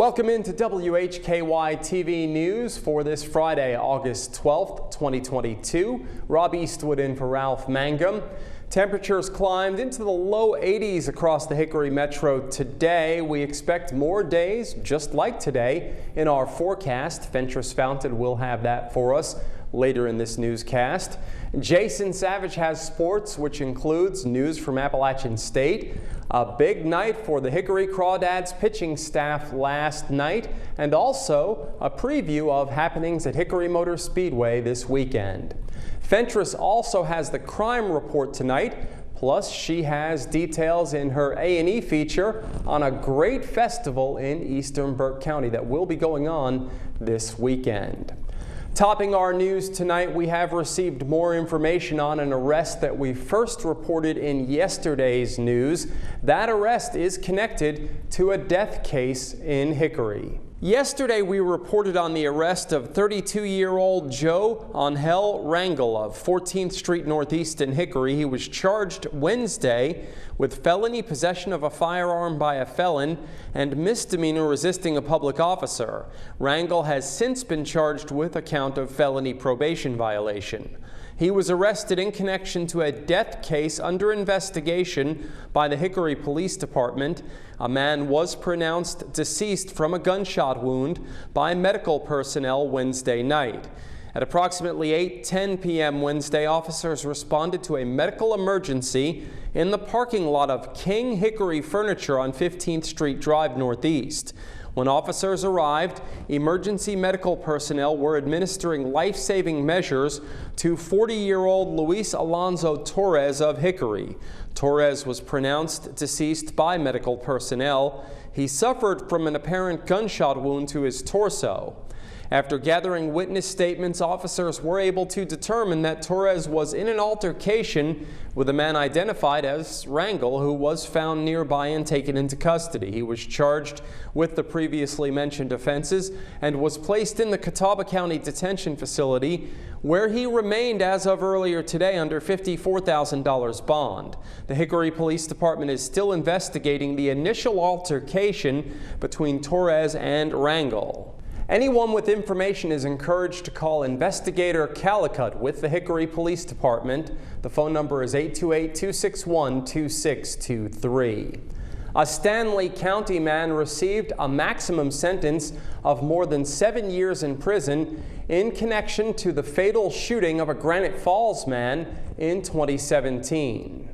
Welcome into WHKY-TV News for this Friday, August 12th, 2022. Rob Eastwood in for Ralph Mangum. Temperatures climbed into the low 80s across the Hickory Metro today. We expect more days just like today in our forecast. Fentress Fountain will have that for us later in this newscast. Jason Savage has sports, which includes news from Appalachian State. A big night for the Hickory Crawdads pitching staff last night, and also a preview of happenings at Hickory Motor Speedway this weekend. Fentress also has the crime report tonight, plus she has details in her A&E feature on a great festival in eastern Burke County that will be going on this weekend. Topping our news tonight, we have received more information on an arrest that we first reported in yesterday's news. That arrest is connected to a death case in Hickory. Yesterday, we reported on the arrest of 32-year-old Joe Angel Rangel of 14th Street Northeast in Hickory. He was charged Wednesday with felony possession of a firearm by a felon and misdemeanor resisting a public officer. Rangel has since been charged with a count of felony probation violation. He was arrested in connection to a death case under investigation by the Hickory Police Department. A man was pronounced deceased from a gunshot wound by medical personnel Wednesday night. At approximately 8:10 p.m. Wednesday, officers responded to a medical emergency in the parking lot of King Hickory Furniture on 15th Street Drive Northeast. When officers arrived, emergency medical personnel were administering life-saving measures to 40-year-old Luis Alonso Torres of Hickory. Torres was pronounced deceased by medical personnel. He suffered from an apparent gunshot wound to his torso. After gathering witness statements, officers were able to determine that Torres was in an altercation with a man identified as Rangel, who was found nearby and taken into custody. He was charged with the previously mentioned offenses and was placed in the Catawba County Detention Facility, where he remained as of earlier today under $54,000 bond. The Hickory Police Department is still investigating the initial altercation between Torres and Rangel. Anyone with information is encouraged to call Investigator Calicut with the Hickory Police Department. The phone number is 828-261-2623. A Stanley County man received a maximum sentence of more than 7 years in prison in connection to the fatal shooting of a Granite Falls man in 2017.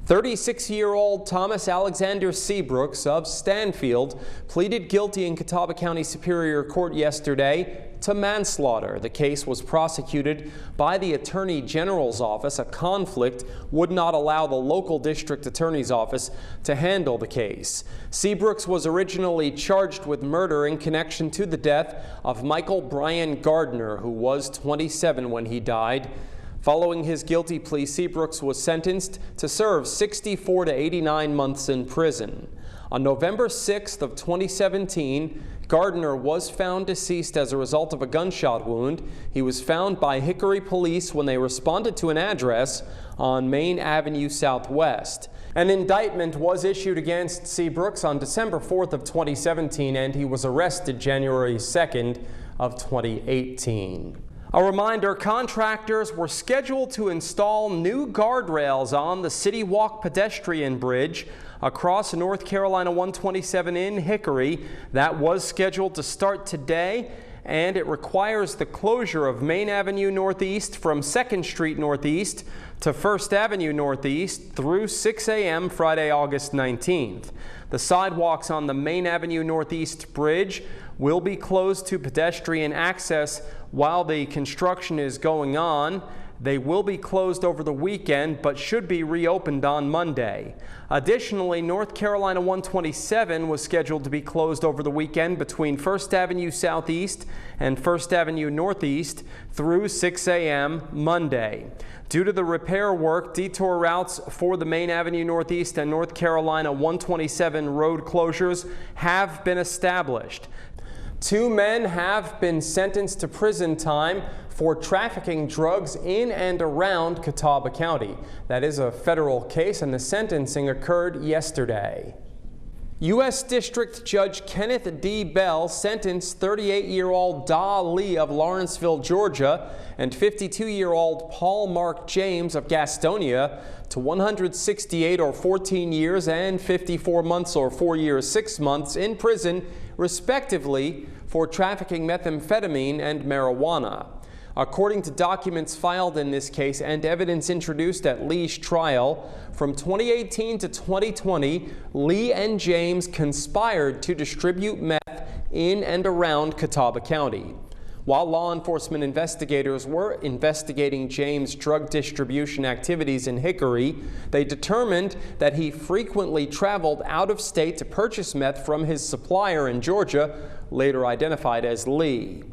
36-year-old Thomas Alexander Seabrooks of Stanfield pleaded guilty in Catawba County Superior Court yesterday to manslaughter. The case was prosecuted by the Attorney General's office. A conflict would not allow the local district attorney's office to handle the case. Seabrooks was originally charged with murder in connection to the death of Michael Brian Gardner, who was 27 when he died. Following his guilty plea, Seabrooks was sentenced to serve 64 to 89 months in prison. On November 6th of 2017, Gardner was found deceased as a result of a gunshot wound. He was found by Hickory police when they responded to an address on Main Avenue Southwest. An indictment was issued against Seabrooks on December 4th of 2017, and he was arrested January 2nd of 2018. A reminder, contractors were scheduled to install new guardrails on the City Walk pedestrian bridge across North Carolina 127 in Hickory. That was scheduled to start today, and it requires the closure of Main Avenue Northeast from 2nd Street Northeast to 1st Avenue Northeast through 6 a.m. Friday, August 19th. The sidewalks on the Main Avenue Northeast bridge will be closed to pedestrian access while the construction is going on. They will be closed over the weekend, but should be reopened on Monday. Additionally, North Carolina 127 was scheduled to be closed over the weekend between 1st Avenue Southeast and 1st Avenue Northeast through 6 a.m. Monday. Due to the repair work, detour routes for the Main Avenue Northeast and North Carolina 127 road closures have been established. 2 men have been sentenced to prison time for trafficking drugs in and around Catawba County. That is a federal case, and the sentencing occurred yesterday. U.S. District Judge Kenneth D. Bell sentenced 38-year-old Da Lee of Lawrenceville, Georgia, and 52-year-old Paul Mark James of Gastonia to 168 or 14 years and 54 months or 4 years 6 months in prison, respectively, for trafficking methamphetamine and marijuana. According to documents filed in this case and evidence introduced at Lee's trial, from 2018 to 2020, Lee and James conspired to distribute meth in and around Catawba County. While law enforcement investigators were investigating James' drug distribution activities in Hickory, they determined that he frequently traveled out of state to purchase meth from his supplier in Georgia, later identified as Lee.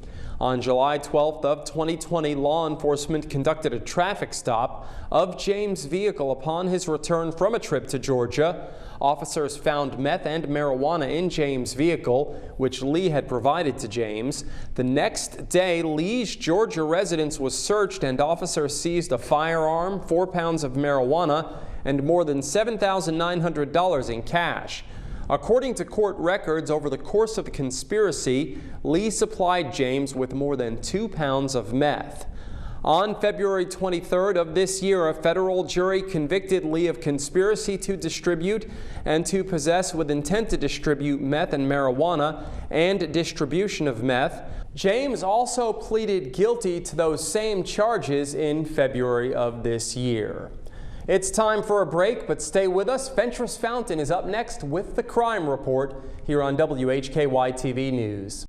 On July 12th of 2020, law enforcement conducted a traffic stop of James' vehicle upon his return from a trip to Georgia. Officers found meth and marijuana in James' vehicle, which Lee had provided to James. The next day, Lee's Georgia residence was searched and officers seized a firearm, 4 pounds of marijuana, and more than $7,900 in cash. According to court records, over the course of the conspiracy, Lee supplied James with more than 2 pounds of meth. On February 23rd of this year, a federal jury convicted Lee of conspiracy to distribute and to possess with intent to distribute meth and marijuana and distribution of meth. James also pleaded guilty to those same charges in February of this year. It's time for a break, but stay with us. Fentress Fountain is up next with the Crime Report here on WHKY-TV News.